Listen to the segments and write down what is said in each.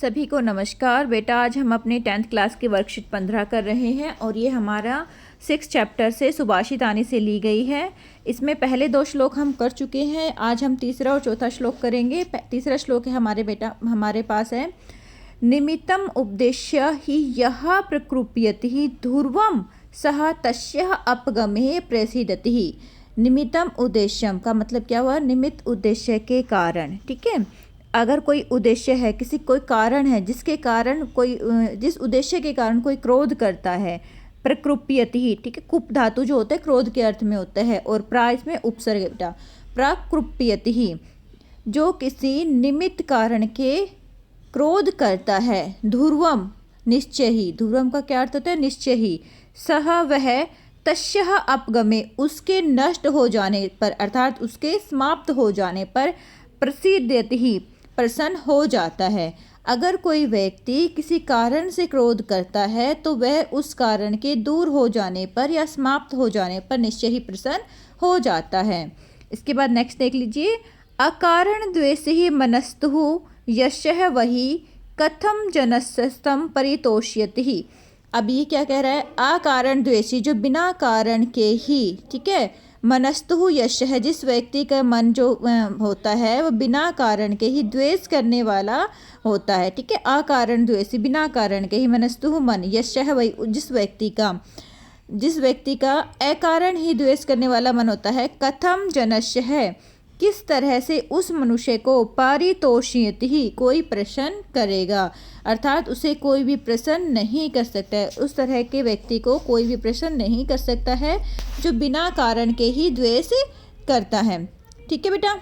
सभी को नमस्कार बेटा। आज हम अपने 10th क्लास की वर्कशीट 15 कर रहे हैं और ये हमारा 6 चैप्टर से सुभाषित आने से ली गई है। इसमें पहले 2 श्लोक हम कर चुके हैं। आज हम तीसरा और चौथा श्लोक करेंगे। तीसरा श्लोक है हमारे पास है, निमित्तम उपदेश्य ही यह प्रकृप्यति ध्रुवम सह तस्य अपगमे प्रसिद्धति। निमित्तम उद्देश्यम का मतलब क्या हुआ? निमित्त उद्देश्य के कारण। ठीक है, अगर कोई उद्देश्य है, कोई कारण है जिसके कारण जिस उद्देश्य के कारण कोई क्रोध करता है, प्रकृप्यति। ठीक है, कुप धातु जो होता है क्रोध के अर्थ में होता है और प्रा इसमें उपसर्ग बेटा। प्रकृप्यति जो किसी निमित्त कारण के क्रोध करता है, ध्रुवम निश्चय ही। ध्रुवम का क्या अर्थ होता है? निश्चय ही। सह वह तस्य अपगमे उसके नष्ट हो जाने पर अर्थात उसके समाप्त हो जाने पर प्रसिद्धति ही प्रसन्न हो जाता है। अगर कोई व्यक्ति किसी कारण से क्रोध करता है तो वह उस कारण के दूर हो जाने पर या समाप्त हो जाने पर निश्चय ही प्रसन्न हो जाता है। इसके बाद नेक्स्ट देख लीजिए, अकारण द्वेष ही मनस्तु यशः वही कथम जनस्तम परितोष्यति ही। अब ये क्या कह रहा है? अकारण द्वेषी जो बिना कारण के ही, ठीक है, मनस्तु यश है जिस व्यक्ति का मन जो होता है वह बिना कारण के ही द्वेष करने वाला होता है। ठीक है, अकारण द्वेषी बिना कारण के ही, मनस्तु मन, यश है वही जिस व्यक्ति का अकारण ही द्वेष करने वाला मन होता है। कथम जनस्य है किस तरह से उस मनुष्य को पारितोषियति ही कोई प्रसन्न करेगा, अर्थात उसे कोई भी प्रसन्न नहीं कर सकता है। उस तरह के व्यक्ति को कोई भी प्रसन्न नहीं कर सकता है जो बिना कारण के ही द्वेष करता है। ठीक है बेटा,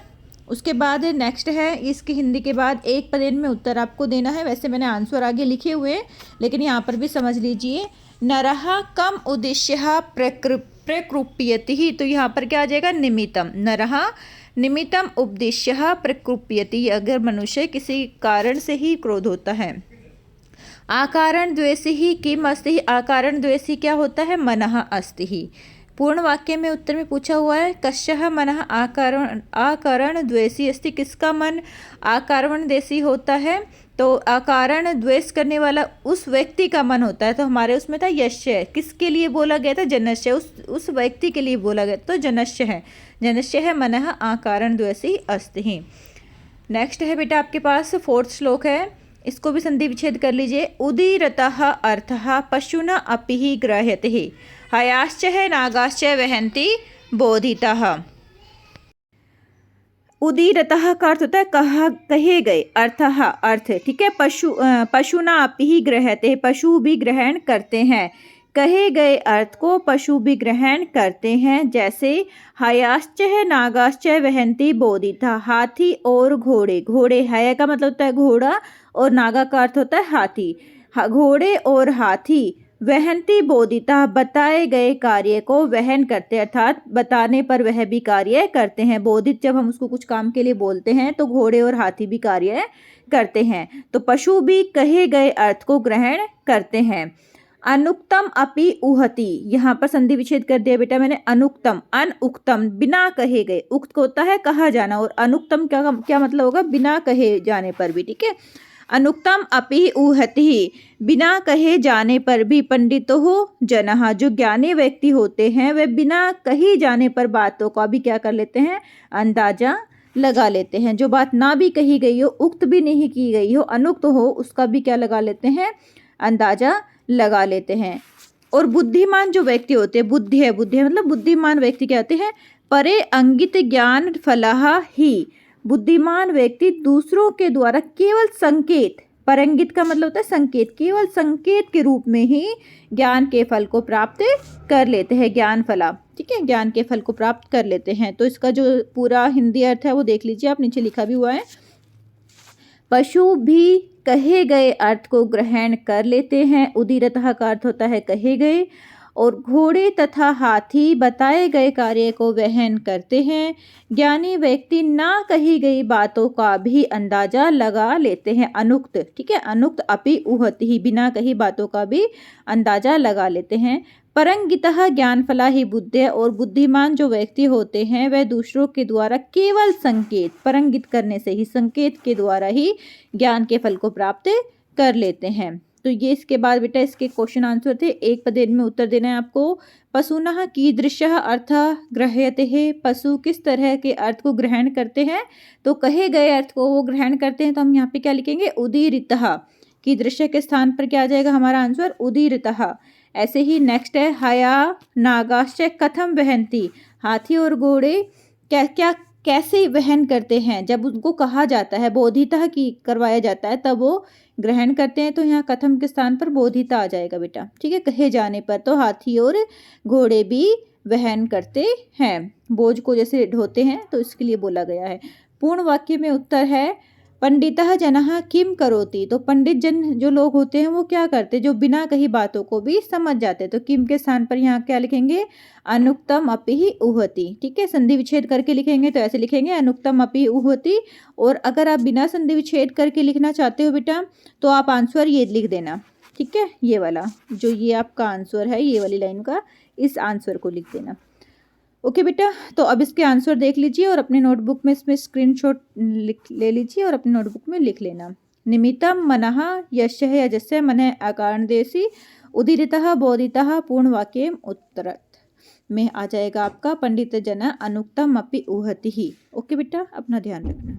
उसके बाद नेक्स्ट है, इसकी हिंदी के बाद एक पदेन में उत्तर आपको देना है। वैसे मैंने आंसर आगे लिखे हुए हैं लेकिन यहाँ पर भी समझ लीजिए। नरः कम उद्देश्य प्रकृप्यति ही, तो यहाँ पर क्या आ जाएगा? निमित्तम। नरः निमित्तम उपदेश्य प्रकृप्यति, अगर मनुष्य किसी कारण से ही क्रोध होता है। आकारण द्वेषी ही किम अस्ति ही, आकारण द्वेषी क्या होता है? मनः अस्ति ही। पूर्ण वाक्य में उत्तर में पूछा हुआ है, कस्यः मनः आकारण द्वेषी अस्ति, किसका मन आकारण द्वेषी होता है? तो अकारण द्वेष करने वाला उस व्यक्ति का मन होता है। तो हमारे उसमें था यश्य, किसके लिए बोला गया था? जनस्य, उस व्यक्ति के लिए बोला गया तो जनस्य है मनः आकारण द्वेषी अस्ति ही। नेक्स्ट है बेटा आपके पास 4th श्लोक है, इसको भी संधि विच्छेद कर लीजिए। उदीरतः अर्थः पशुना अपि ही ग्रह्यते ही हयाश्च नागाश्च वहन्ति बोधितः। उदीरतः का अर्थ होता है कहे गए, अर्थः अर्थ, ठीक है। पशुना अपि ही ग्रह्यते, पशु भी ग्रहण करते हैं। कहे गए अर्थ को पशु भी ग्रहण करते हैं। जैसे हयाश्च नागाश्च वहन्ति बोधिता, हाथी और घोड़े। घोड़े हय का मतलब होता है घोड़ा और नागा का अर्थ होता है हाथी। घोड़े और हाथी वहन्ति बोधिता बताए गए कार्य को वहन करते, अर्थात बताने पर वह भी कार्य करते हैं। बोधित जब हम उसको कुछ काम के लिए बोलते हैं तो घोड़े और हाथी भी कार्य करते हैं। तो पशु भी कहे गए अर्थ को ग्रहण करते हैं। अनुक्तम अपि उहति, यहाँ पर संधि विच्छेद कर दिया बेटा मैंने। अनुक्तम, अनउक्तम बिना कहे गए, उक्त को होता है कहा जाना और अनुक्तम क्या मतलब होगा? बिना कहे जाने पर भी। ठीक है, अनुक्तम अपि उहति, बिना कहे जाने पर भी। पंडितो हो जनः, जो ज्ञानी व्यक्ति होते हैं वे बिना कही जाने पर बातों का भी क्या कर लेते हैं? अंदाजा लगा लेते हैं। जो बात ना भी कही गई हो, उक्त भी नहीं की गई हो, अनुक्त हो, उसका भी क्या लगा लेते हैं? अंदाजा लगा लेते हैं। और बुद्धिमान जो व्यक्ति होते हैं, बुद्धि है मतलब बुद्धिमान व्यक्ति क्या होते हैं? परे अंगित ज्ञान फलः ही, बुद्धिमान व्यक्ति दूसरों के द्वारा केवल संकेत, परंगित का मतलब होता है संकेत, केवल संकेत के रूप में ही ज्ञान के फल को प्राप्त कर लेते हैं। ज्ञान फला, ठीक है, ज्ञान के फल को प्राप्त कर लेते हैं। तो इसका जो पूरा हिंदी अर्थ है वो देख लीजिए आप, नीचे लिखा भी हुआ है। पशु भी कहे गए अर्थ को ग्रहण कर लेते हैं। उदीरतः का अर्थ होता है कहे गए, और घोड़े तथा हाथी बताए गए कार्य को वहन करते हैं। ज्ञानी व्यक्ति ना कही गई बातों का भी अंदाजा लगा लेते हैं। अनुक्त, ठीक है, अनुक्त अपि उहति, बिना कही बातों का भी अंदाजा लगा लेते हैं। परंगितः ज्ञानफला ही बुद्धि, और बुद्धिमान जो व्यक्ति होते हैं वह दूसरों के द्वारा केवल संकेत, परंगित करने से ही, संकेत के द्वारा ही ज्ञान के फल को प्राप्त कर लेते हैं। तो ये इसके बाद बेटा इसके क्वेश्चन आंसर थे। एक पदेन में उत्तर देना है आपको। पशुनः कीदृशः अर्थः गृह्यते है, पशु किस तरह के अर्थ को ग्रहण करते हैं, तो कहे गए अर्थ को वो ग्रहण करते हैं। तो हम यहाँ पे क्या लिखेंगे, उदीरितः। कीदृश के स्थान पर क्या आ जाएगा हमारा आंसर, उदीरितः। ऐसे ही नेक्स्ट है, हया नागाश्च कथम वहन्ति, हाथी और घोड़े क्या क्या कैसे वहन करते हैं। जब उनको कहा जाता है, बोधितः की करवाया जाता है, तब वो ग्रहण करते हैं। तो यहाँ कथम के स्थान पर बोधिता आ जाएगा बेटा, ठीक है। कहे जाने पर तो हाथी और घोड़े भी वहन करते हैं, बोझ को जैसे ढोते हैं, तो इसके लिए बोला गया है। पूर्ण वाक्य में उत्तर है, पंडितः जनः किम करोति, तो पंडित जन जो लोग होते हैं वो क्या करते, जो बिना कही बातों को भी समझ जाते। तो किम के स्थान पर यहाँ क्या लिखेंगे, अनुक्तम अपि ही उहति, ठीक है। संधि विच्छेद करके लिखेंगे तो ऐसे लिखेंगे, अनुक्तम अपि उहति। और अगर आप बिना संधि विच्छेद करके लिखना चाहते हो बेटा, तो आप आंसर ये लिख देना, ठीक है। ये वाला जो ये आपका आंसर है, ये वाली लाइन का, इस आंसर को लिख देना। ओके बेटा, तो अब इसके आंसर देख लीजिए और अपने नोटबुक में इसमें स्क्रीनशॉट ले लीजिए और अपने नोटबुक में लिख लेना। निमित्तम मनः यस्य यजस्य मनः अकारणदेशी उदीरितः बोधितः पूर्ण वाक्यम उत्तरत में आ जाएगा आपका, पंडित जन अनुक्तम अपि उहति ही। ओके बेटा, अपना ध्यान रखना।